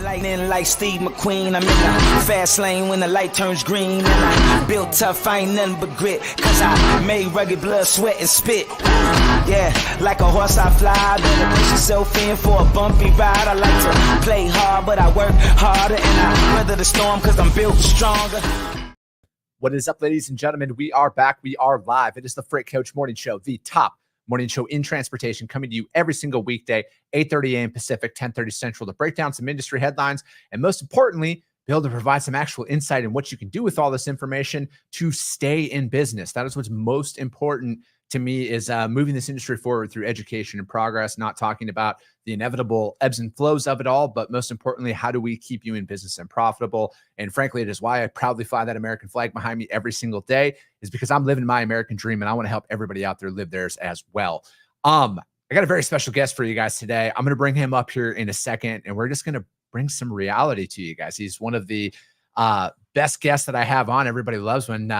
Lightning like Steve McQueen. I'm in the fast lane when the light turns green. And I built tough, I ain't nothing but grit. Cause I made rugged blood, sweat, and spit. Yeah, like a horse I fly. Better push yourself in for a bumpy ride. I like to play hard, but I work harder. And I weather the storm cause I'm built stronger. What is up, ladies and gentlemen? We are back. We are live. It is the Freight Coach Morning Show, the top morning show in transportation, coming to you every single weekday, 8:30 a.m. Pacific, 10:30 Central, to break down some industry headlines and, most importantly, be able to provide some actual insight in what you can do with all this information to stay in business. That is what's most important to me, is moving this industry forward through education and progress, not talking about the inevitable ebbs and flows of it all, but most importantly, how do we keep you in business and profitable? And frankly, it is why I proudly fly that American flag behind me every single day, is because I'm living my American dream and I want to help everybody out there live theirs as well. I got a very special guest for you guys today. I'm going to bring him up here in a second, and we're just going to bring some reality to you guys. He's one of the best guests that I have on. Everybody loves when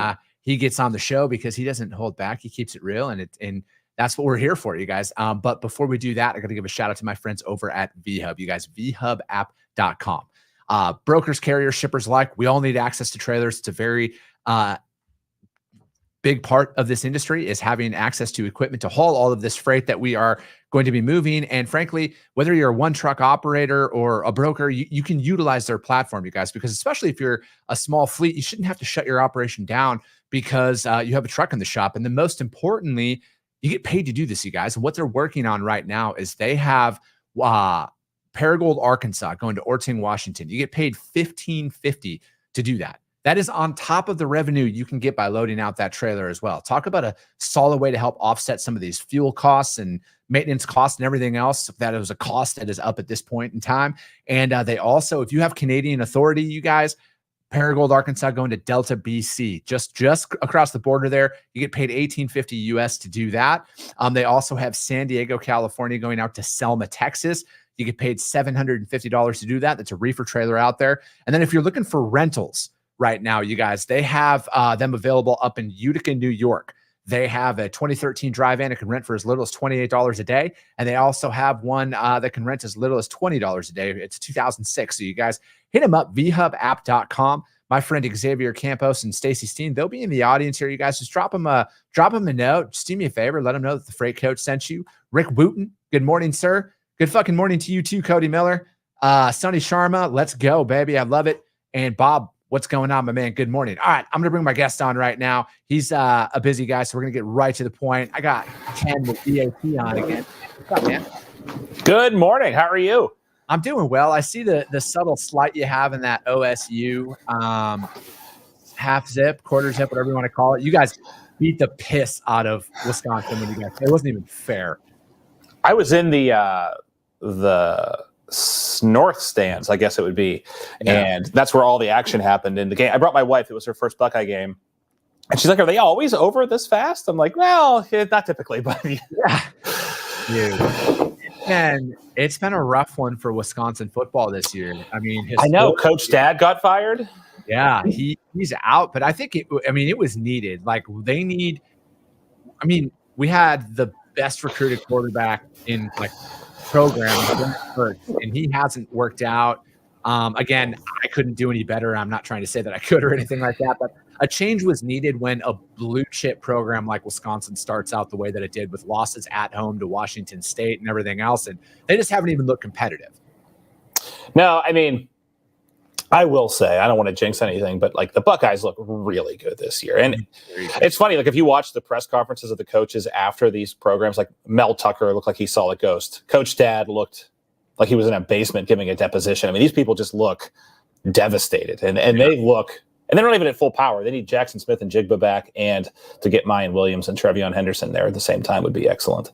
he gets on the show because he doesn't hold back. He keeps it real, and that's what we're here for, you guys. But before we do that, I got to give a shout out to my friends over at VHub. You guys, vhubapp.com. Brokers, carriers, shippers alike, we all need access to trailers. It's a very big part of this industry, is having access to equipment to haul all of this freight that we are going to be moving. And frankly, whether you're a one truck operator or a broker, you can utilize their platform, you guys, because especially if you're a small fleet, you shouldn't have to shut your operation down because you have a truck in the shop. And then most importantly, you get paid to do this, you guys. And what they're working on right now is they have Paragould, Arkansas, going to Orting, Washington. You get paid $15.50 to do that. That is on top of the revenue you can get by loading out that trailer as well. Talk about a solid way to help offset some of these fuel costs and maintenance costs and everything else. That is a cost that is up at this point in time. And they also, if you have Canadian authority, you guys, Paragould, Arkansas, going to Delta, BC, just across the border there, you get paid $18.50 US to do that. They also have San Diego, California, going out to Selma, Texas. You get paid $750 to do that. That's a reefer trailer out there. And then if you're looking for rentals right now, you guys, they have them available up in Utica, New York. They have a 2013 dry van that can rent for as little as $28 a day. And they also have one that can rent as little as $20 a day. It's 2006. So you guys hit them up, vhubapp.com. My friend Xavier Campos and Stacy Steen, they'll be in the audience here. You guys just drop them a note. Just do me a favor. Let them know that the Freight Coach sent you. Rick Wooten, good morning, sir. Good fucking morning to you too, Cody Miller. Sonny Sharma, let's go, baby. I love it. And Bob, what's going on, my man? Good morning. All right, I'm going to bring my guest on right now. He's a busy guy, so we're going to get right to the point. I got Ken with DAP on again. What's up, man? Good morning. How are you? I'm doing well. I see the subtle slight you have in that OSU half zip, quarter zip, whatever you want to call it. You guys beat the piss out of Wisconsin when you guys. It wasn't even fair. I was in the north stands, I guess it would be. Yeah. And that's where all the action happened in the game. I brought my wife. It was her first Buckeye game. And she's like, are they always over this fast? I'm like, well, not typically, but yeah. Dude. And it's been a rough one for Wisconsin football this year. I mean, I know Coach Dad got fired. Yeah, he's out, but I think it was needed. Like we had the best recruited quarterback in like program, and he hasn't worked out. Again, I couldn't do any better. I'm not trying to say that I could or anything like that, but a change was needed when a blue chip program like Wisconsin starts out the way that it did, with losses at home to Washington State and everything else. And they just haven't even looked competitive. No, I mean, I will say, I don't want to jinx anything, but like the Buckeyes look really good this year. And it's funny, like if you watch the press conferences of the coaches after these programs, like Mel Tucker looked like he saw a ghost. Coach Dad looked like he was in a basement giving a deposition. I mean, these people just look devastated, and they look, and they're not even at full power. They need Jackson Smith and Jigba back, and to get Mayan Williams and Trevion Henderson there at the same time would be excellent.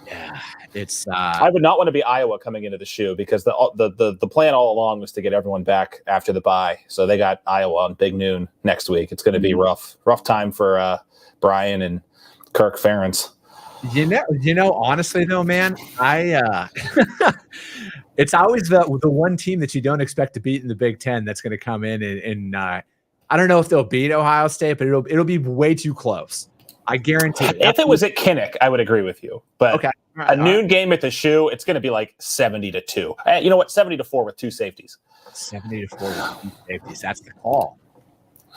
Yeah, it's. I would not want to be Iowa coming into the shoe, because the plan all along was to get everyone back after the bye. So they got Iowa on big noon next week. It's going to be rough time for Brian and Kirk Ferentz. You know, honestly though, man, it's always the one team that you don't expect to beat in the Big Ten that's going to come in and I don't know if they'll beat Ohio State, but it'll be way too close. I guarantee it. If it was at Kinnick, I would agree with you. But okay, A noon game at the Shoe, it's going to be like 70-2. You know what? 70-4 with 2 safeties. 70-4 with 2 safeties. That's the call.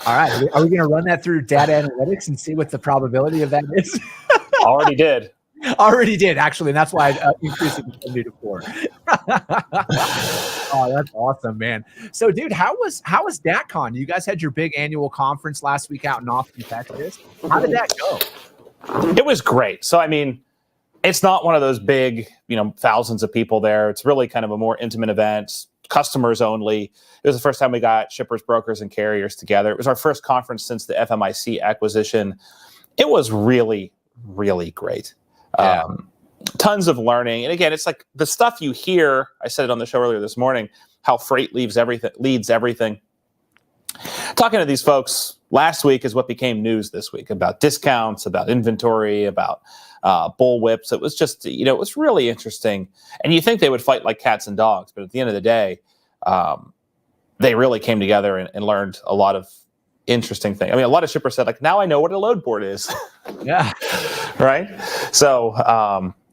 All right. Are we going to run that through data analytics and see what the probability of that is? Already did. Already did, actually. And that's why I increased it to 70-4. Oh, that's awesome, man. So, dude, how was DatCon? You guys had your big annual conference last week out in Austin, Texas. How did that go? It was great. So, I mean, it's not one of those big, thousands of people there. It's really kind of a more intimate event, customers only. It was the first time we got shippers, brokers, and carriers together. It was our first conference since the FMIC acquisition. It was really, really great. Yeah. Tons of learning. And again, it's like the stuff you hear, I said it on the show earlier this morning, how freight leads everything. Talking to these folks last week is what became news this week about discounts, about inventory, about bullwhips. It was just, it was really interesting. And you think they would fight like cats and dogs, but at the end of the day, they really came together and learned a lot of interesting things. I mean, a lot of shippers said, like, now I know what a load board is. Yeah. Right. So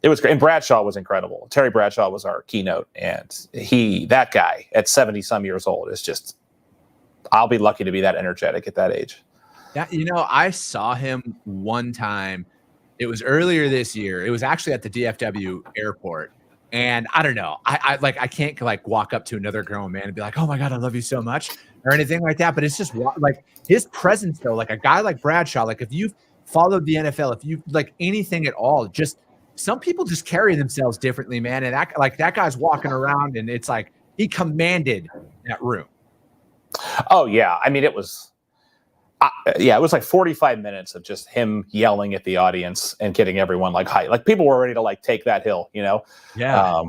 it was great. And Bradshaw was incredible. Terry Bradshaw was our keynote. And that guy at 70 some years old is just, I'll be lucky to be that energetic at that age. Yeah. I saw him one time. It was earlier this year. It was actually at the DFW airport. And I don't know. I can't like walk up to another grown man and be like, oh my God, I love you so much or anything like that. But it's just like his presence though, like a guy like Bradshaw, like if you've followed the NFL, if you like anything at all, just some people just carry themselves differently, man. And that guy's walking around and it's like he commanded that room. Oh yeah. I mean, it was like 45 minutes of just him yelling at the audience and getting everyone like hyped. Like people were ready to like take that hill, Yeah.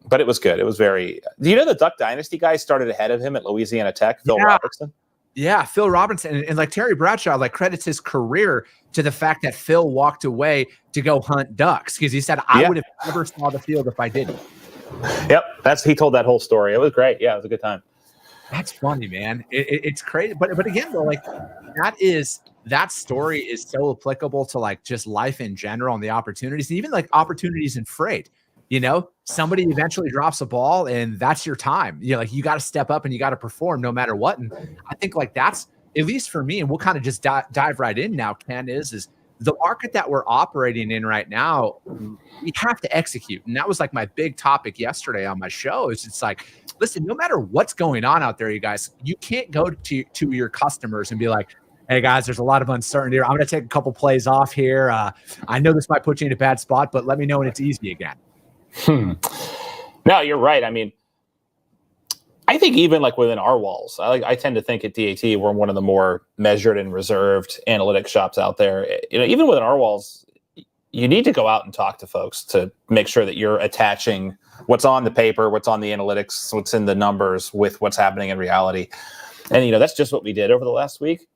But it was good. It was very. Do you know the Duck Dynasty guy started ahead of him at Louisiana Tech? Phil Robertson. Yeah, Phil Robertson, and like Terry Bradshaw, like credits his career to the fact that Phil walked away to go hunt ducks because he said, "I would have never saw the field if I didn't." Yep, he told that whole story. It was great. Yeah, it was a good time. That's funny, man. It's crazy, but again, though, like that story is so applicable to like just life in general and the opportunities, and even like opportunities in freight. Somebody eventually drops a ball, and that's your time. Like you got to step up and you got to perform no matter what. And I think like that's at least for me, and we'll kind of just dive right in now. Ken is the market that we're operating in right now. We have to execute, and that was like my big topic yesterday on my show. It's like, listen, no matter what's going on out there, you guys, you can't go to your customers and be like, hey guys, there's a lot of uncertainty here. I'm going to take a couple plays off here. I know this might put you in a bad spot, but let me know when it's easy again. No, you're right. I mean, I think even like within our walls, I tend to think at DAT we're one of the more measured and reserved analytics shops out there. Even within our walls, you need to go out and talk to folks to make sure that you're attaching what's on the paper, what's on the analytics, what's in the numbers with what's happening in reality. And, that's just what we did over the last week.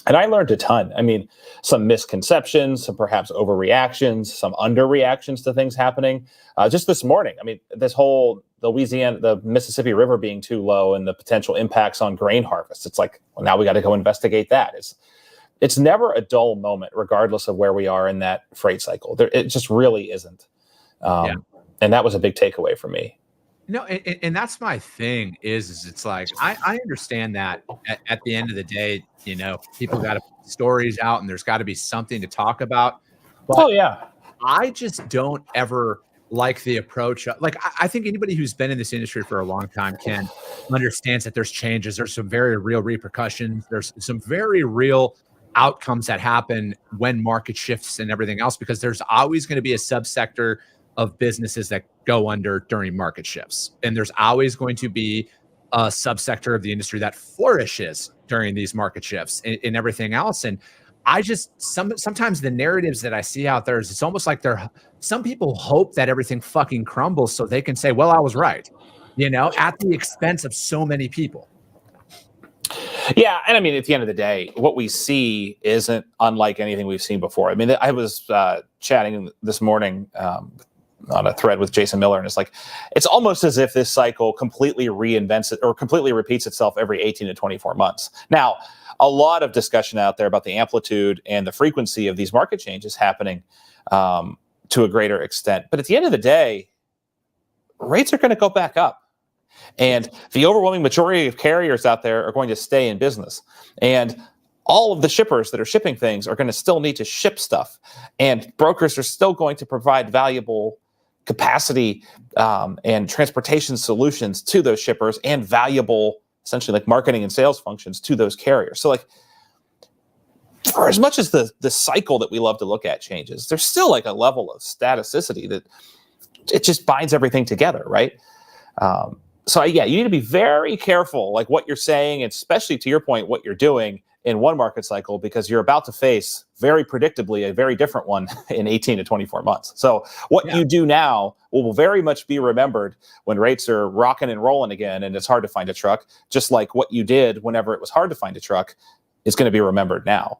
And I learned a ton. I mean, some misconceptions, some perhaps overreactions, some underreactions to things happening. Just this morning, I mean, this whole the Mississippi River being too low and the potential impacts on grain harvest. It's like, well, now we got to go investigate that. It's never a dull moment, regardless of where we are in that freight cycle. It just really isn't. And that was a big takeaway for me. And that's my thing is it's like, I understand that at the end of the day, people got to put stories out and there's got to be something to talk about. But I just don't ever like the approach. Like, I think anybody who's been in this industry for a long time understands that there's changes. There's some very real repercussions. There's some very real outcomes that happen when market shifts and everything else, because there's always going to be a subsector of businesses that go under during market shifts. And there's always going to be a subsector of the industry that flourishes during these market shifts and everything else. And I just, sometimes the narratives that I see out there is it's almost like some people hope that everything fucking crumbles so they can say, well, I was right, at the expense of so many people. Yeah. And I mean, at the end of the day, what we see isn't unlike anything we've seen before. I mean, I was chatting this morning on a thread with Jason Miller, and it's almost as if this cycle completely reinvents it or completely repeats itself every 18 to 24 months. Now, a lot of discussion out there about the amplitude and the frequency of these market changes happening to a greater extent. But at the end of the day, rates are going to go back up. And the overwhelming majority of carriers out there are going to stay in business. And all of the shippers that are shipping things are going to still need to ship stuff. And brokers are still going to provide valuable capacity and transportation solutions to those shippers and valuable, essentially like marketing and sales functions to those carriers. So like, for as much as the cycle that we love to look at changes, there's still like a level of staticity that it just binds everything together, right? So yeah, you need to be very careful, like what you're saying, and especially to your point, what you're doing in one market cycle, because you're about to face very predictably a very different one in 18 to 24 months. So what you do now will very much be remembered when rates are rocking and rolling again and it's hard to find a truck, just like what you did whenever it was hard to find a truck is going to be remembered now.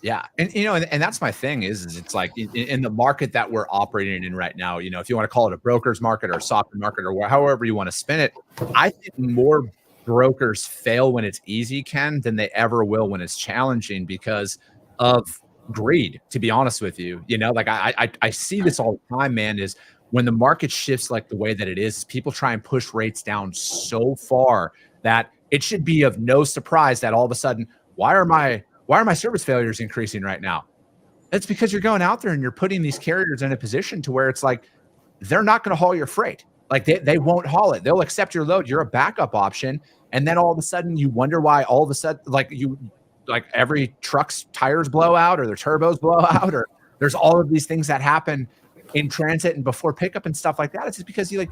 Yeah. And, and that's my thing is it's like in the market that we're operating in right now, if you want to call it a broker's market or a software market or however you want to spin it, I think more brokers fail when it's easy, Ken, than they ever will when it's challenging because of greed, to be honest with you. Like I see this all the time, man, is when the market shifts like the way that it is, people try and push rates down so far that it should be of no surprise that all of a sudden, why are my service failures increasing right now? It's because you're going out there and you're putting these carriers in a position to where it's like, they're not going to haul your freight. Like they won't haul it. They'll accept your load. You're a backup option. And then all of a sudden you wonder why all of a sudden, like every truck's tires blow out or their turbos blow out, or there's all of these things that happen in transit and before pickup and stuff like that. It's just because you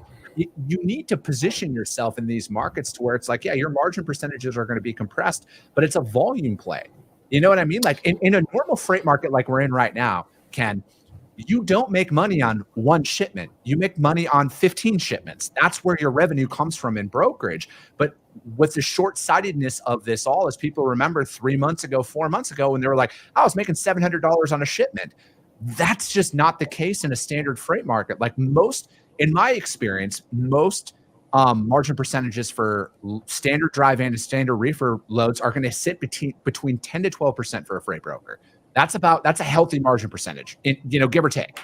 need to position yourself in these markets to where it's like, yeah, your margin percentages are going to be compressed, but it's a volume play. You know what I mean? Like in a normal freight market like we're in right now, Ken, you don't make money on one shipment. You make money on 15 shipments. That's where your revenue comes from in brokerage. But with the short-sightedness of this all, as people remember 3 months ago, 4 months ago, when they were like, I was making $700 on a shipment. That's just not the case in a standard freight market. Like in my experience, most margin percentages for standard dry van and standard reefer loads are going to sit between 10 to 12% for a freight broker. That's a healthy margin percentage, give or take.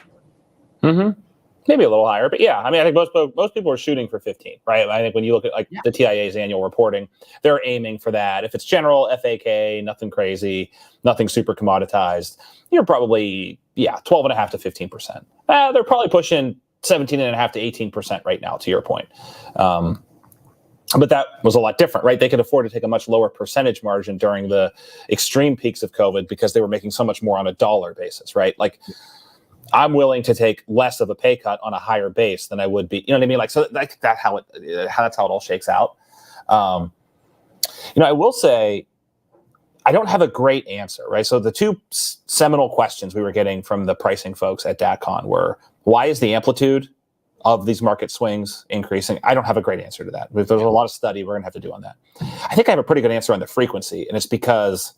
Mm-hmm. Maybe a little higher, but yeah, I mean, I think most people are shooting for 15, right? I think when you look at the TIA's annual reporting, they're aiming for that. If it's general FAK, nothing crazy, nothing super commoditized, you're probably 12.5 to 15%. They're probably pushing 17.5 to 18% right now, to your point. But that was a lot different, right? They could afford to take a much lower percentage margin during the extreme peaks of COVID because they were making so much more on a dollar basis, right? Like I'm willing to take less of a pay cut on a higher base than I would be. You know what I mean? Like, so that's how it all shakes out. I will say, I don't have a great answer, right? So the two seminal questions we were getting from the pricing folks at DATCON were, why is the amplitude of these market swings increasing? I don't have a great answer to that. There's a lot of study we're going to have to do on that. I think I have a pretty good answer on the frequency, and it's because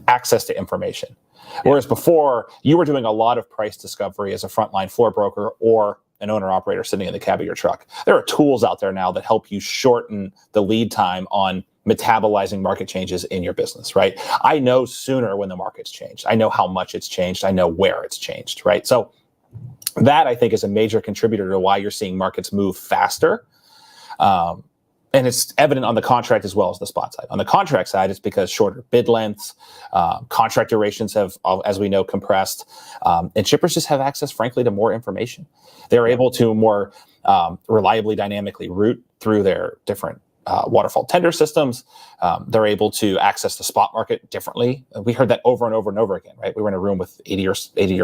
access to information. Whereas before, you were doing a lot of price discovery as a frontline floor broker or an owner-operator sitting in the cab of your truck. There are tools out there now that help you shorten the lead time on metabolizing market changes in your business, right? I know sooner when the market's changed. I know how much it's changed. I know where it's changed, right? So that, I think, is a major contributor to why you're seeing markets move faster. And it's evident on the contract as well as the spot side. On the contract side, it's because shorter bid lengths, contract durations have, as we know, compressed. And shippers just have access, frankly, to more information. They're able to more reliably, dynamically route through their different waterfall tender systems. They're able to access the spot market differently. We heard that over and over and over again, right? We were in a room with 80 or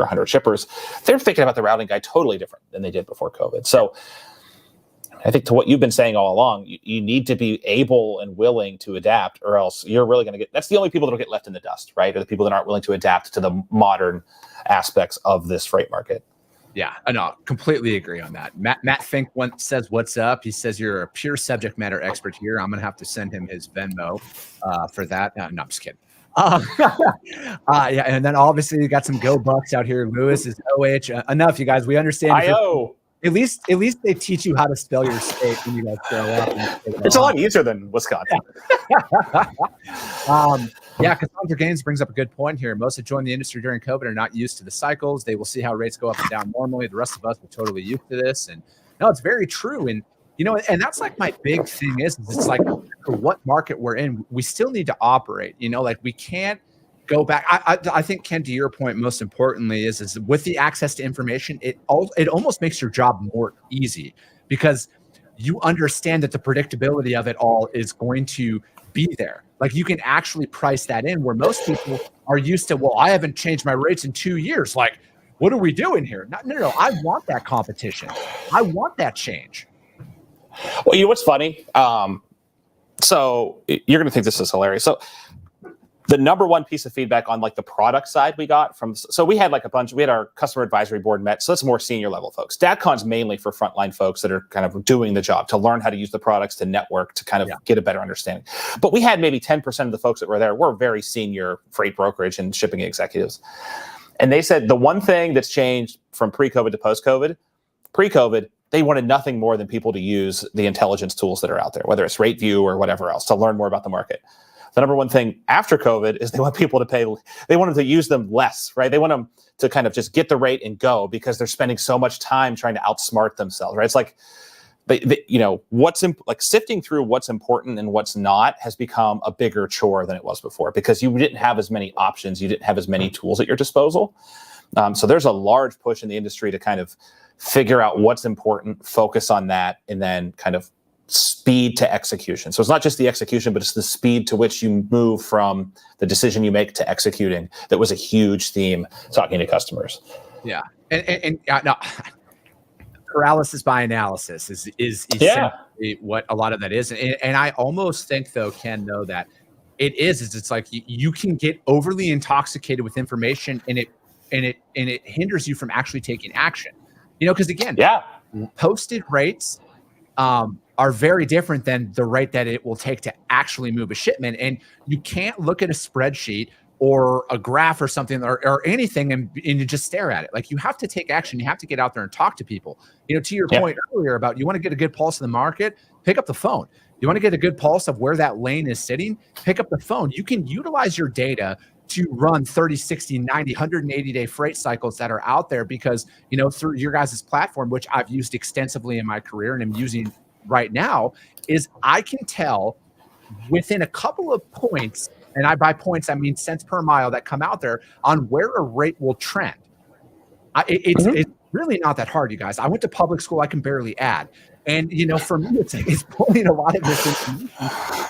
100 shippers. They're thinking about the routing guide totally different than they did before COVID. So I think to what you've been saying all along, you need to be able and willing to adapt, or else you're really going to that's the only people that will get left in the dust, right? Are the people that aren't willing to adapt to the modern aspects of this freight market. Yeah, no, completely agree on that. Matt Fink says, what's up? He says, you're a pure subject matter expert here. I'm going to have to send him his Venmo for that. No, I'm just kidding. And then obviously you got some Go Bucks out here. Lewis is OH. Enough, you guys. We understand. at least they teach you how to spell your state when you guys grow up. It's a lot easier than Wisconsin. Yeah, Cassandra Gaines brings up a good point here. Most that joined the industry during COVID are not used to the cycles. They will see how rates go up and down normally. The rest of us are totally used to this. And no, it's very true. And, you know, and that's like my big thing is it's like what market we're in, we still need to operate, you know, like we can't go back. I think, Ken, to your point, most importantly is with the access to information, it almost makes your job more easy because you understand that the predictability of it all is going to be there. Like you can actually price that in where most people are used to, well, I haven't changed my rates in 2 years. Like, what are we doing here? No. I want that competition. I want that change. Well, you know what's funny? So you're going to think this is hilarious. So the number one piece of feedback on like the product side we got from, so we had like we had our customer advisory board met. So that's more senior level folks. DATCON's mainly for frontline folks that are kind of doing the job to learn how to use the products, to network, to kind of get a better understanding. But we had maybe 10% of the folks that were there were very senior freight brokerage and shipping executives. And they said the one thing that's changed from pre-COVID to post-COVID, they wanted nothing more than people to use the intelligence tools that are out there, whether it's RateView or whatever else, to learn more about the market. The number one thing after COVID is they want people to pay. They want them to use them less, right? They want them to kind of just get the rate and go because they're spending so much time trying to outsmart themselves, right? It's like, you know, like sifting through what's important and what's not has become a bigger chore than it was before because you didn't have as many options, you didn't have as many tools at your disposal. So there's a large push in the industry to kind of figure out what's important, focus on that, and then kind of speed to execution. So it's not just the execution, but it's the speed to which you move from the decision you make to executing. That was a huge theme talking to customers. Yeah. And no, paralysis by analysis is essentially what a lot of that is. And I almost think though, Ken, though, that it's like you can get overly intoxicated with information and it hinders you from actually taking action. You know, because again, posted rates are very different than the rate that it will take to actually move a shipment. And you can't look at a spreadsheet or a graph or something or anything and you just stare at it. Like you have to take action. You have to get out there and talk to people. You know, to your point earlier about you want to get a good pulse of the market, pick up the phone. You want to get a good pulse of where that lane is sitting, pick up the phone. You can utilize your data to run 30, 60, 90, 180-day freight cycles that are out there because, you know, through your guys' platform, which I've used extensively in my career and I'm using right now, is I can tell within a couple of points, and by points, I mean cents per mile that come out there on where a rate will trend. It's really not that hard, you guys. I went to public school. I can barely add. And, you know, for me, it's pulling a lot of this information.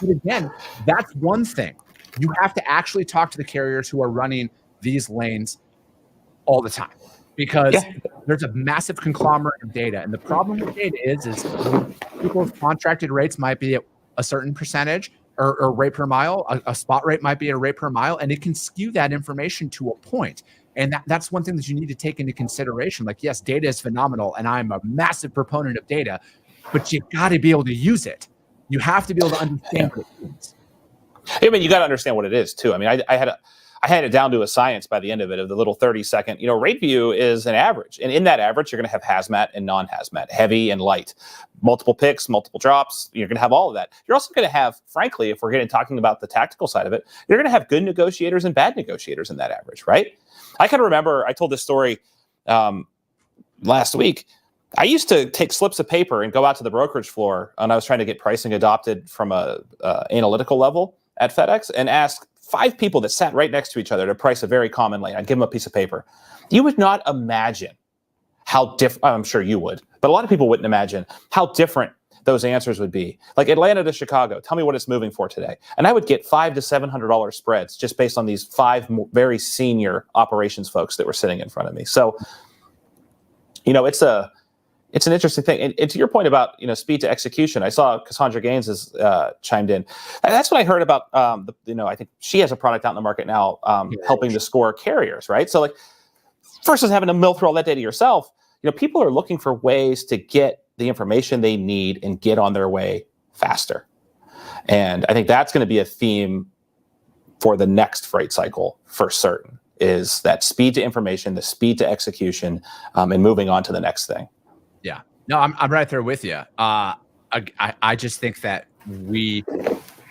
But again, that's one thing. You have to actually talk to the carriers who are running these lanes all the time because there's a massive conglomerate of data. And the problem with data is people's contracted rates might be at a certain percentage or rate per mile. A spot rate might be at a rate per mile, and it can skew that information to a point. And that's one thing that you need to take into consideration. Like, yes, data is phenomenal, and I'm a massive proponent of data, but you got to be able to use it. You have to be able to understand what it means. I mean, you got to understand what it is too. I mean, I had it down to a science by the end of it, of the little 30-second, you know, rate view is an average. And in that average, you're going to have hazmat and non-hazmat, heavy and light, multiple picks, multiple drops. You're going to have all of that. You're also going to have, frankly, if we're talking about the tactical side of it, you're going to have good negotiators and bad negotiators in that average, right? I can remember, I told this story last week. I used to take slips of paper and go out to the brokerage floor, and I was trying to get pricing adopted from a analytical level at FedEx, and ask 5 people that sat right next to each other to price a very common lane. I'd give them a piece of paper. You would not imagine how different, I'm sure you would, but a lot of people wouldn't imagine how different those answers would be. Like Atlanta to Chicago, tell me what it's moving for today. And I would get $500 to $700 spreads just based on these 5 very senior operations folks that were sitting in front of me. So, you know, it's an interesting thing. And to your point about, you know, speed to execution, I saw Cassandra Gaines has chimed in. And that's what I heard about, I think she has a product out in the market now helping to score carriers, right? So like versus having to mill through all that data yourself, you know, people are looking for ways to get the information they need and get on their way faster. And I think that's going to be a theme for the next freight cycle for certain, is that speed to information, the speed to execution, and moving on to the next thing. Yeah. No, I'm right there with you. I just think that you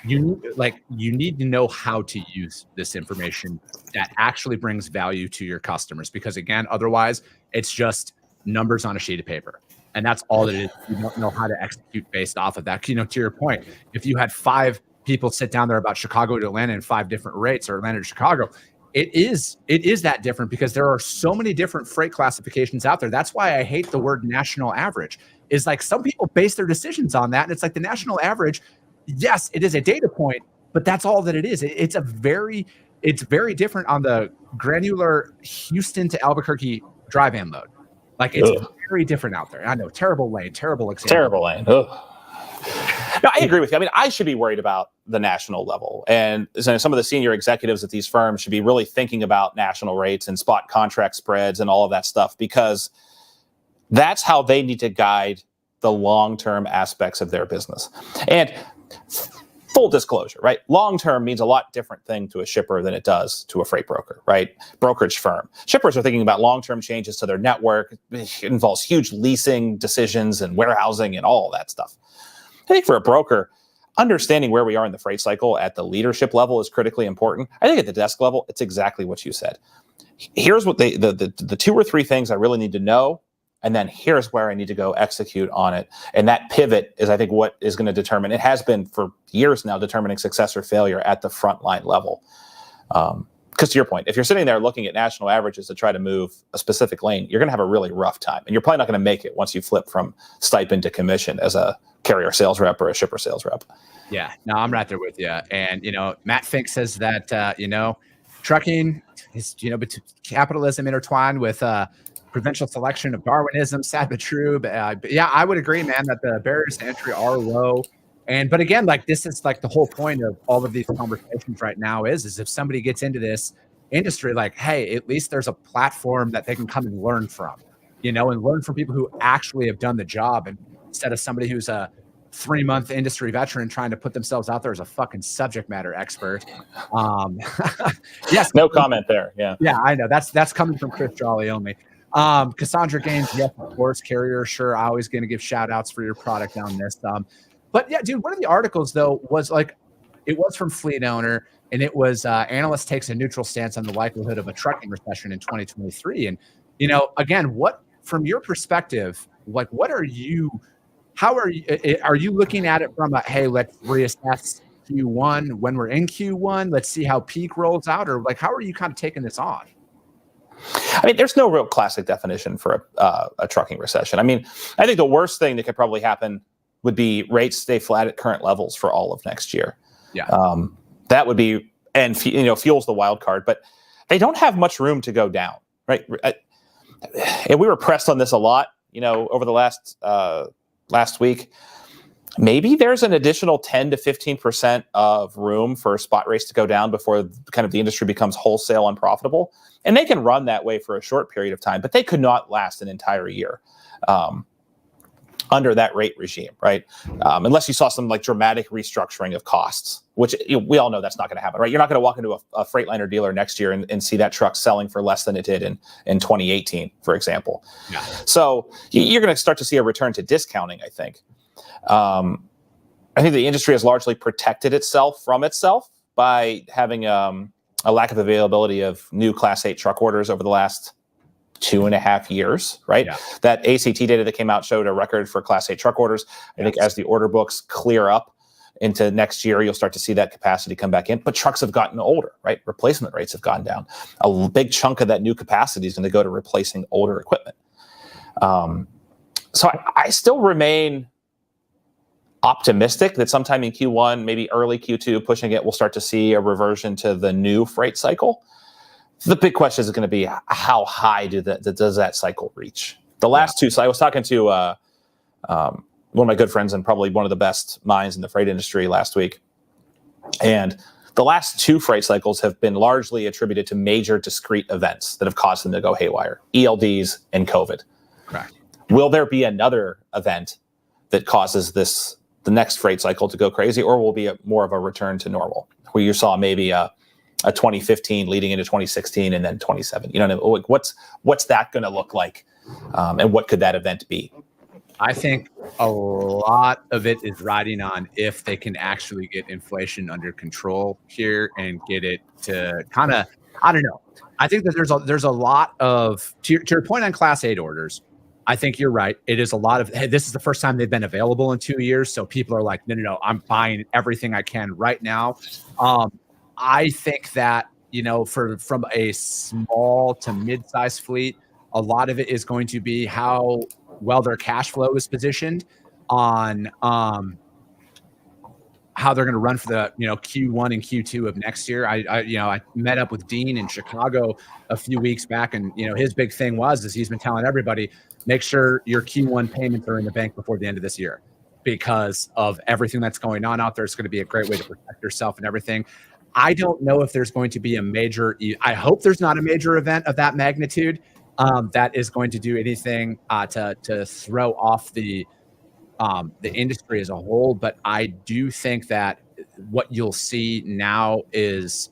need to know how to use this information that actually brings value to your customers, because again, otherwise it's just numbers on a sheet of paper. And that's all it is. You don't know how to execute based off of that. To your point, if you had 5 people sit down there about Chicago to Atlanta in 5 different rates, or Atlanta to Chicago, it is that different, because there are so many different freight classifications out there. That's why I hate the word national average. Is like, some people base their decisions on that, and it's like the national average. Yes, it is a data point, but that's all that it is. It's very different on the granular Houston to Albuquerque drive-in load. Like, it's very different out there. I know, terrible lane, terrible example. Terrible lane. Ugh. No, I agree with you. I mean, I should be worried about the national level. And some of the senior executives at these firms should be really thinking about national rates and spot contract spreads and all of that stuff, because that's how they need to guide the long-term aspects of their business. And full disclosure, right? Long-term means a lot different thing to a shipper than it does to a freight broker, right? Brokerage firm. Shippers are thinking about long-term changes to their network. It involves huge leasing decisions and warehousing and all of that stuff. I think for a broker, understanding where we are in the freight cycle at the leadership level is critically important. I think at the desk level, it's exactly what you said. Here's what the 2 or 3 things I really need to know, and then here's where I need to go execute on it. And that pivot is, I think, what is going to determine, it has been for years now, determining success or failure at the frontline level. Because to your point, if you're sitting there looking at national averages to try to move a specific lane, you're going to have a really rough time. And you're probably not going to make it once you flip from stipend to commission as a carrier sales rep or a shipper sales rep. Yeah, no, I'm right there with you. And, Matt Fink says that, trucking is, capitalism intertwined with provincial selection of Darwinism, sad but true. But yeah, I would agree, man, that the barriers to entry are low. But again, like, this is like the whole point of all of these conversations right now is if somebody gets into this industry, like, hey, at least there's a platform that they can come and learn from, and learn from people who actually have done the job, and instead of somebody who's a 3-month industry veteran trying to put themselves out there as a fucking subject matter expert. Yes. No comment there. Yeah. Yeah, I know. That's coming from Chris Jolly only. Cassandra Gaines, yes, of course. Carrier, sure. I always going to give shout outs for your product on this. But yeah, dude, one of the articles though was like, it was from Fleet Owner, and it was analyst takes a neutral stance on the likelihood of a trucking recession in 2023. And, again, what, from your perspective, like, how are you looking at it from a, hey, let's reassess Q1 when we're in Q1, let's see how peak rolls out, or like, how are you kind of taking this on? I mean, there's no real classic definition for a trucking recession. I mean, I think the worst thing that could probably happen would be rates stay flat at current levels for all of next year. Yeah. That would be, and fuel's the wild card, but they don't have much room to go down, right? And we were pressed on this a lot, over the last week. Maybe there's an additional 10 to 15% of room for spot rates to go down before kind of the industry becomes wholesale unprofitable. And they can run that way for a short period of time, but they could not last an entire year under that rate regime, right? Unless you saw some like dramatic restructuring of costs, which we all know that's not going to happen, right? You're not going to walk into a Freightliner dealer next year and see that truck selling for less than it did in 2018, for example. Yeah. So you're going to start to see a return to discounting, I think. I think the industry has largely protected itself from itself by having a lack of availability of new Class 8 truck orders over the last 2.5 years, right? Yeah. That ACT data that came out showed a record for Class 8 truck orders. I think as the order books clear up into next year, you'll start to see that capacity come back in. But trucks have gotten older, right? Replacement rates have gone down. A big chunk of that new capacity is going to go to replacing older equipment. So I still remain optimistic that sometime in Q1, maybe early Q2, pushing it, we'll start to see a reversion to the new freight cycle. The big question is going to be how high does that cycle reach? The last two, so I was talking to one of my good friends and probably one of the best minds in the freight industry last week. And the last 2 freight cycles have been largely attributed to major discrete events that have caused them to go haywire, ELDs and COVID. Correct. Will there be another event that causes the next freight cycle to go crazy, or will be more of a return to normal, where you saw maybe a 2015 leading into 2016 and then 27? What's that going to look like, and what could that event be? I think a lot of it is riding on if they can actually get inflation under control here and get it to kind of, I don't know. I think that there's a lot of, to your point on Class 8 orders, I think you're right. It is a lot of, hey, this is the first time they've been available in 2 years. So people are like, no, I'm buying everything I can right now. I think that, from a small to mid-sized fleet, a lot of it is going to be how well their cash flow is positioned on how they're going to run for the Q1 and Q2 of next year. I met up with Dean in Chicago a few weeks back, and his big thing is he's been telling everybody, make sure your Q1 payments are in the bank before the end of this year, because of everything that's going on out there. It's going to be a great way to protect yourself and everything. I don't know if there's going to be a major, I hope there's not a major event of that magnitude that is going to do anything to throw off the industry as a whole. But I do think that what you'll see now is,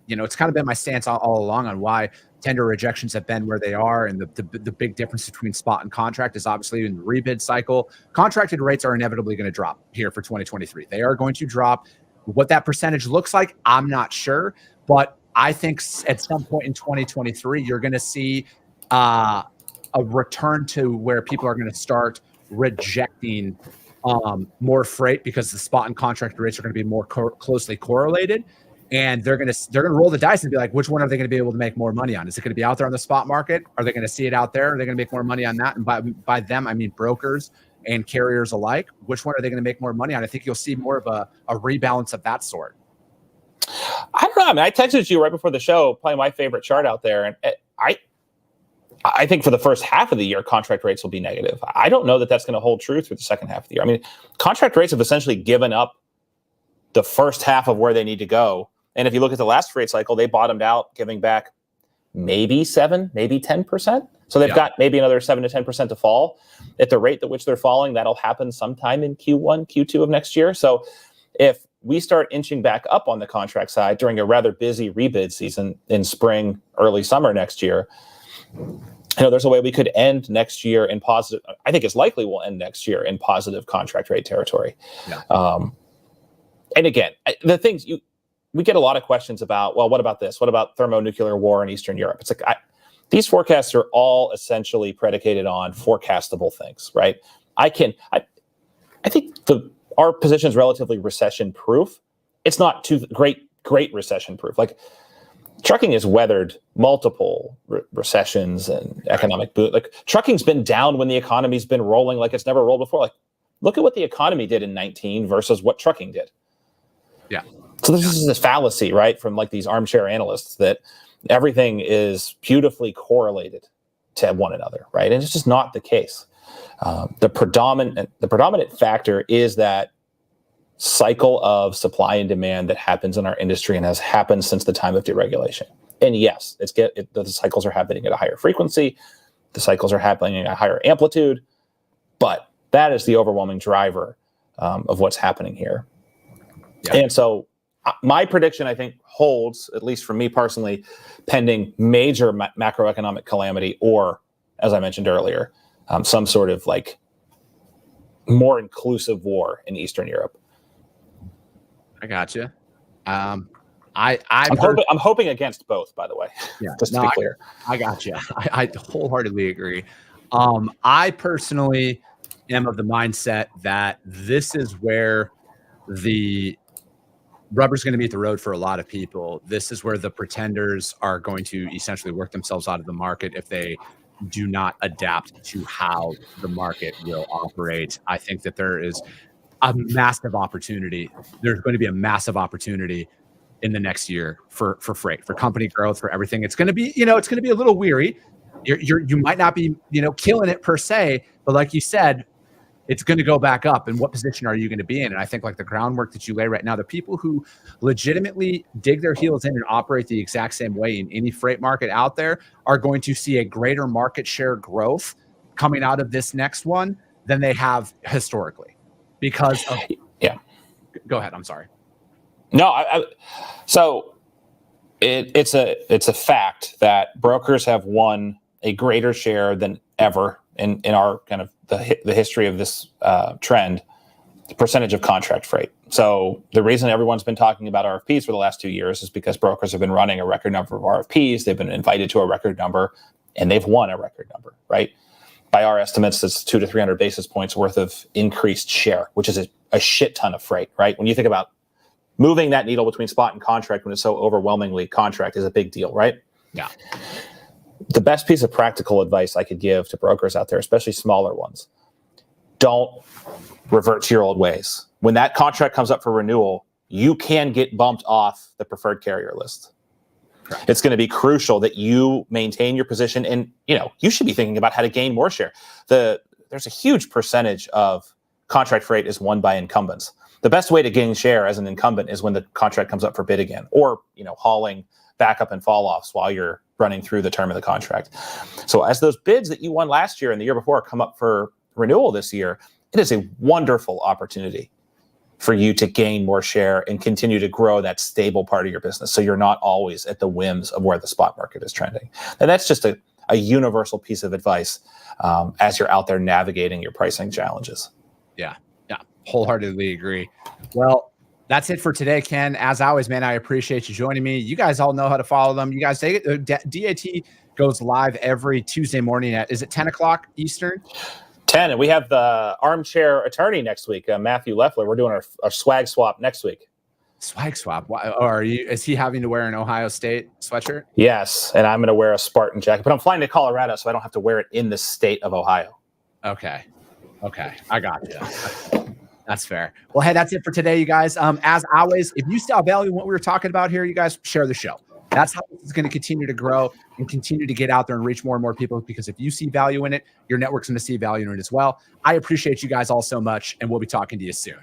it's kind of been my stance all along on why tender rejections have been where they are. And the big difference between spot and contract is obviously in the rebid cycle. Contracted rates are inevitably going to drop here for 2023. They are going to drop. What that percentage looks like, I'm not sure. But I think at some point in 2023, you're going to see a return to where people are going to start rejecting more freight, because the spot and contract rates are going to be more closely correlated, and they're going to roll the dice and be like, which one are they going to be able to make more money on? Is it going to be out there on the spot market? Are they going to see it out there? Are they going to make more money on that? And by them, I mean brokers and carriers alike. Which one are they going to make more money on? I think you'll see more of a rebalance of that sort. I don't know. I mean, I texted you right before the show, probably my favorite chart out there, and I think for the first half of the year, contract rates will be negative. I don't know that that's going to hold true through the second half of the year. I mean, contract rates have essentially given up the first half of where they need to go. And if you look at the last freight cycle, they bottomed out, giving back maybe 7, maybe 10%. So they've got maybe another 7 to 10% to fall. At the rate at which they're falling, that'll happen sometime in Q1, Q2 of next year. So if we start inching back up on the contract side during a rather busy rebid season in spring, early summer next year, there's a way we could end next year in positive. I think it's likely we'll end next year in positive contract rate territory. Yeah. And again, the things we get a lot of questions about, well, what about this? What about thermonuclear war in Eastern Europe? It's like, these forecasts are all essentially predicated on forecastable things, right? I think our position is relatively recession proof. It's not too great recession proof. Like, trucking has weathered multiple recessions and economic boom. Like, trucking's been down when the economy's been rolling like it's never rolled before. Like, look at what the economy did in 19 versus what trucking did. Yeah. So this is this fallacy, right, from like these armchair analysts that everything is beautifully correlated to one another, right? And it's just not the case. The predominant factor is that cycle of supply and demand that happens in our industry and has happened since the time of deregulation. And yes, the cycles are happening at a higher frequency, the cycles are happening at a higher amplitude, but that is the overwhelming driver of what's happening here. Yeah. And so my prediction, I think, holds, at least for me personally, pending major macroeconomic calamity, or, as I mentioned earlier, some sort of like more inclusive war in Eastern Europe. I gotcha. I'm hoping against both, by the way. Yeah, just to be clear. I gotcha. I wholeheartedly agree. I personally am of the mindset that this is where the rubber's going to meet the road for a lot of people. This is where the pretenders are going to essentially work themselves out of the market if they do not adapt to how the market will operate. I think that there is a massive opportunity. There's going to be a massive opportunity in the next year for freight, for company growth, for everything. It's going to be, it's going to be a little weary. You might not be, killing it per se, but like you said, it's going to go back up. And what position are you going to be in? And I think like the groundwork that you lay right now, the people who legitimately dig their heels in and operate the exact same way in any freight market out there are going to see a greater market share growth coming out of this next one than they have historically. Because of, yeah. Go ahead. I'm sorry. No, so it's a fact that brokers have won a greater share than ever in our kind of the history of this trend, the percentage of contract freight. So the reason everyone's been talking about RFPs for the last 2 years is because brokers have been running a record number of RFPs. They've been invited to a record number, and they've won a record number, right? By our estimates, it's 200 to 300 basis points worth of increased share, which is a shit ton of freight, right? When you think about moving that needle between spot and contract when it's so overwhelmingly contract is a big deal, right? Yeah. The best piece of practical advice I could give to brokers out there, especially smaller ones, don't revert to your old ways. When that contract comes up for renewal, you can get bumped off the preferred carrier list. Correct. It's going to be crucial that you maintain your position, and you should be thinking about how to gain more share. There's a huge percentage of contract freight is won by incumbents. The best way to gain share as an incumbent is when the contract comes up for bid again, or hauling backup and fall offs while you're running through the term of the contract. So as those bids that you won last year and the year before come up for renewal this year, it is a wonderful opportunity for you to gain more share and continue to grow that stable part of your business, so you're not always at the whims of where the spot market is trending. And that's just a universal piece of advice as you're out there navigating your pricing challenges. Yeah, wholeheartedly agree. Well, that's it for today, Ken. As always, man, I appreciate you joining me. You guys all know how to follow them. You guys take it. DAT goes live every Tuesday morning is it 10 o'clock Eastern? 10, and we have the armchair attorney next week, Matthew Leffler. We're doing our swag swap next week. Swag swap? Why, is he having to wear an Ohio State sweatshirt? Yes, and I'm going to wear a Spartan jacket, but I'm flying to Colorado, so I don't have to wear it in the state of Ohio. Okay, I got you. That's fair. Well, hey, that's it for today, you guys. As always, if you saw value in what we were talking about here, you guys share the show. That's how it's going to continue to grow and continue to get out there and reach more and more people, because if you see value in it, your network's going to see value in it as well. I appreciate you guys all so much, and we'll be talking to you soon.